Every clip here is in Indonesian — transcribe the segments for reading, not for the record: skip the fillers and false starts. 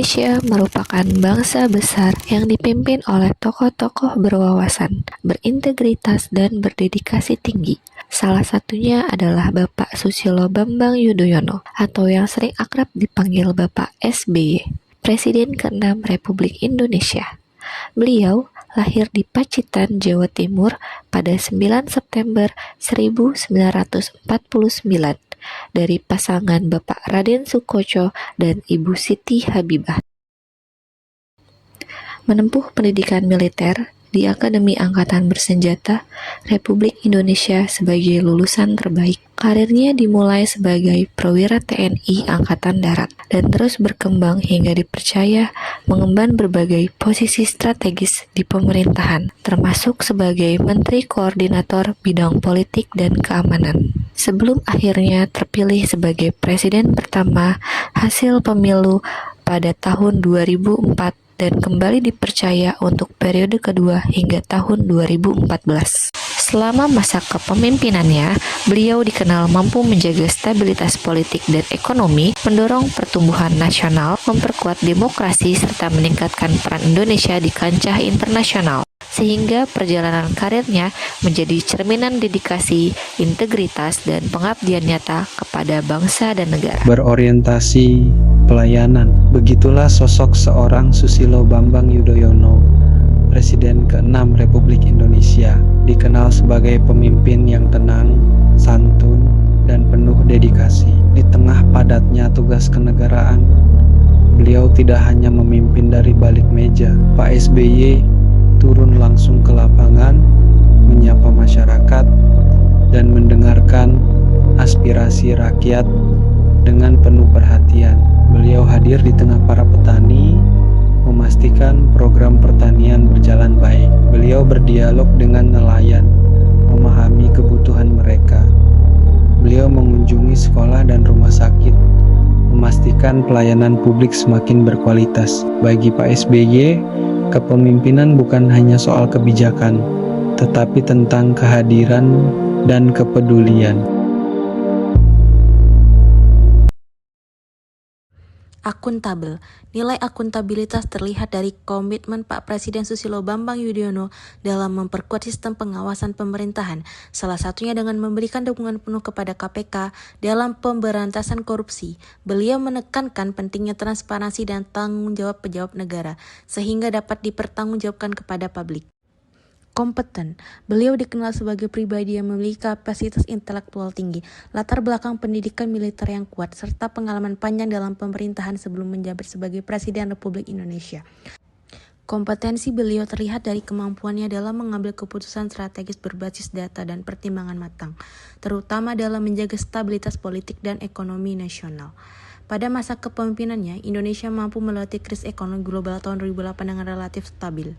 Indonesia merupakan bangsa besar yang dipimpin oleh tokoh-tokoh berwawasan, berintegritas, dan berdedikasi tinggi. Salah satunya adalah Bapak Susilo Bambang Yudhoyono atau yang sering akrab dipanggil Bapak SBY, Presiden ke-6 Republik Indonesia. Beliau lahir di Pacitan, Jawa Timur pada 9 September 1949 dari pasangan Bapak Raden Soekotjo dan Ibu Siti Habibah. Menempuh pendidikan militer di Akademi Angkatan Bersenjata Republik Indonesia sebagai lulusan terbaik. Karirnya dimulai sebagai perwira TNI Angkatan Darat dan terus berkembang hingga dipercaya mengemban berbagai posisi strategis di pemerintahan, termasuk sebagai Menteri Koordinator Bidang Politik dan Keamanan. Sebelum akhirnya terpilih sebagai Presiden pertama hasil pemilu pada tahun 2004 dan kembali dipercaya untuk periode kedua hingga tahun 2014. Selama masa kepemimpinannya, beliau dikenal mampu menjaga stabilitas politik dan ekonomi, mendorong pertumbuhan nasional, memperkuat demokrasi, serta meningkatkan peran Indonesia di kancah internasional. Sehingga perjalanan karirnya menjadi cerminan dedikasi, integritas, dan pengabdian nyata kepada bangsa dan negara. Berorientasi pelayanan. Begitulah sosok seorang Susilo Bambang Yudhoyono, Presiden ke-6 Republik Indonesia, dikenal sebagai pemimpin yang tenang, santun, dan penuh dedikasi. Di tengah padatnya tugas kenegaraan, beliau tidak hanya memimpin dari balik meja. Pak SBY turun langsung ke lapangan, menyapa masyarakat, dan mendengarkan aspirasi rakyat dengan penuh perhatian. Beliau hadir di tengah para petani, memastikan program pertanian berjalan baik. Beliau berdialog dengan nelayan, memahami kebutuhan mereka. Beliau mengunjungi sekolah dan rumah sakit, memastikan pelayanan publik semakin berkualitas. Bagi Pak SBY, kepemimpinan bukan hanya soal kebijakan, tetapi tentang kehadiran dan kepedulian. Akuntabel. Nilai akuntabilitas terlihat dari komitmen Pak Presiden Susilo Bambang Yudhoyono dalam memperkuat sistem pengawasan pemerintahan, salah satunya dengan memberikan dukungan penuh kepada KPK dalam pemberantasan korupsi. Beliau menekankan pentingnya transparansi dan tanggung jawab pejabat negara, sehingga dapat dipertanggungjawabkan kepada publik. Kompeten. Beliau dikenal sebagai pribadi yang memiliki kapasitas intelektual tinggi, latar belakang pendidikan militer yang kuat, serta pengalaman panjang dalam pemerintahan sebelum menjabat sebagai Presiden Republik Indonesia. Kompetensi beliau terlihat dari kemampuannya dalam mengambil keputusan strategis berbasis data dan pertimbangan matang, terutama dalam menjaga stabilitas politik dan ekonomi nasional. Pada masa kepemimpinannya, Indonesia mampu melewati krisis ekonomi global tahun 2008 dengan relatif stabil.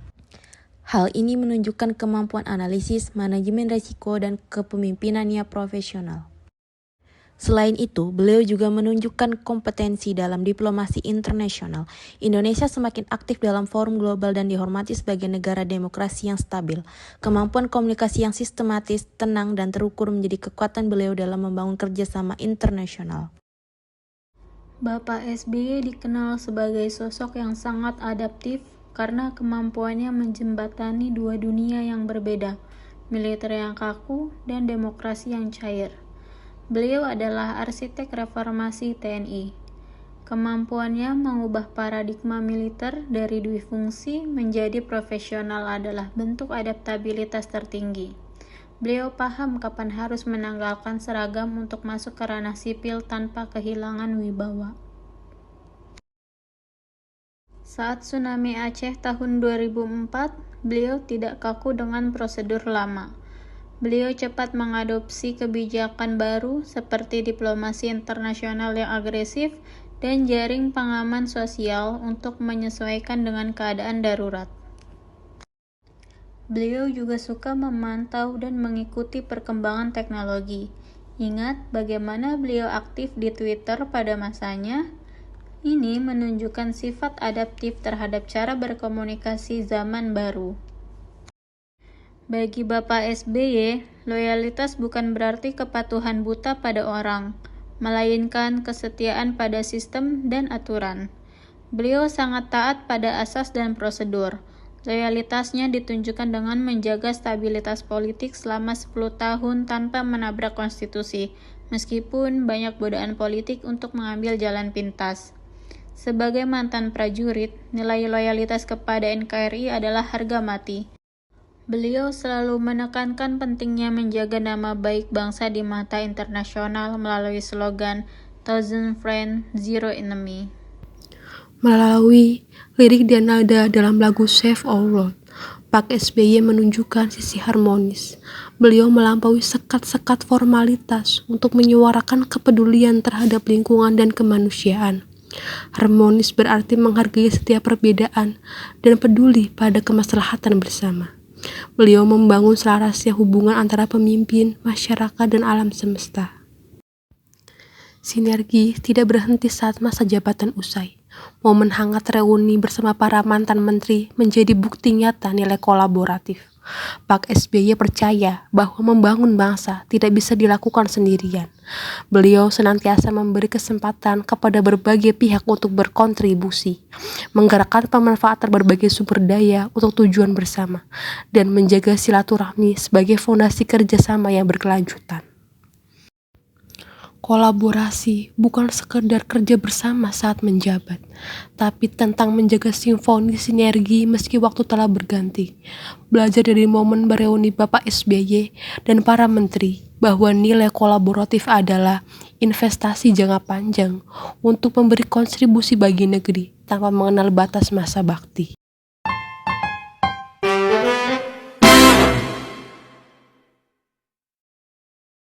Hal ini menunjukkan kemampuan analisis, manajemen risiko, dan kepemimpinannya profesional. Selain itu, beliau juga menunjukkan kompetensi dalam diplomasi internasional. Indonesia semakin aktif dalam forum global dan dihormati sebagai negara demokrasi yang stabil. Kemampuan komunikasi yang sistematis, tenang, dan terukur menjadi kekuatan beliau dalam membangun kerjasama internasional. Bapak SBY dikenal sebagai sosok yang sangat adaptif karena kemampuannya menjembatani dua dunia yang berbeda, militer yang kaku dan demokrasi yang cair. Beliau adalah arsitek reformasi TNI. Kemampuannya mengubah paradigma militer dari duifungsi menjadi profesional adalah bentuk adaptabilitas tertinggi. Beliau paham kapan harus menanggalkan seragam untuk masuk ke ranah sipil tanpa kehilangan wibawa. Saat tsunami Aceh tahun 2004, beliau tidak kaku dengan prosedur lama. Beliau cepat mengadopsi kebijakan baru seperti diplomasi internasional yang agresif dan jaring pengaman sosial untuk menyesuaikan dengan keadaan darurat. Beliau juga suka memantau dan mengikuti perkembangan teknologi. Ingat bagaimana beliau aktif di Twitter pada masanya? Ini menunjukkan sifat adaptif terhadap cara berkomunikasi zaman baru. Bagi Bapak SBY, loyalitas bukan berarti kepatuhan buta pada orang, melainkan kesetiaan pada sistem dan aturan. Beliau sangat taat pada asas dan prosedur. Loyalitasnya ditunjukkan dengan menjaga stabilitas politik selama 10 tahun tanpa menabrak konstitusi, meskipun banyak godaan politik untuk mengambil jalan pintas. Sebagai mantan prajurit, nilai loyalitas kepada NKRI adalah harga mati. Beliau selalu menekankan pentingnya menjaga nama baik bangsa di mata internasional melalui slogan Thousand Friends, Zero Enemy. Melalui lirik dan nada dalam lagu Save Our World, Pak SBY menunjukkan sisi harmonis. Beliau melampaui sekat-sekat formalitas untuk menyuarakan kepedulian terhadap lingkungan dan kemanusiaan. Harmonis berarti menghargai setiap perbedaan dan peduli pada kemaslahatan bersama. Beliau membangun selarasnya hubungan antara pemimpin, masyarakat, dan alam semesta. Sinergi tidak berhenti saat masa jabatan usai. Momen hangat reuni bersama para mantan menteri menjadi bukti nyata nilai kolaboratif. Pak SBY percaya bahwa membangun bangsa tidak bisa dilakukan sendirian. Beliau senantiasa memberi kesempatan kepada berbagai pihak untuk berkontribusi, menggerakkan pemanfaatan berbagai sumber daya untuk tujuan bersama, dan menjaga silaturahmi sebagai fondasi kerjasama yang berkelanjutan. Kolaborasi bukan sekedar kerja bersama saat menjabat, tapi tentang menjaga simfoni sinergi meski waktu telah berganti. Belajar dari momen bereuni Bapak SBY dan para menteri bahwa nilai kolaboratif adalah investasi jangka panjang untuk memberi kontribusi bagi negeri tanpa mengenal batas masa bakti.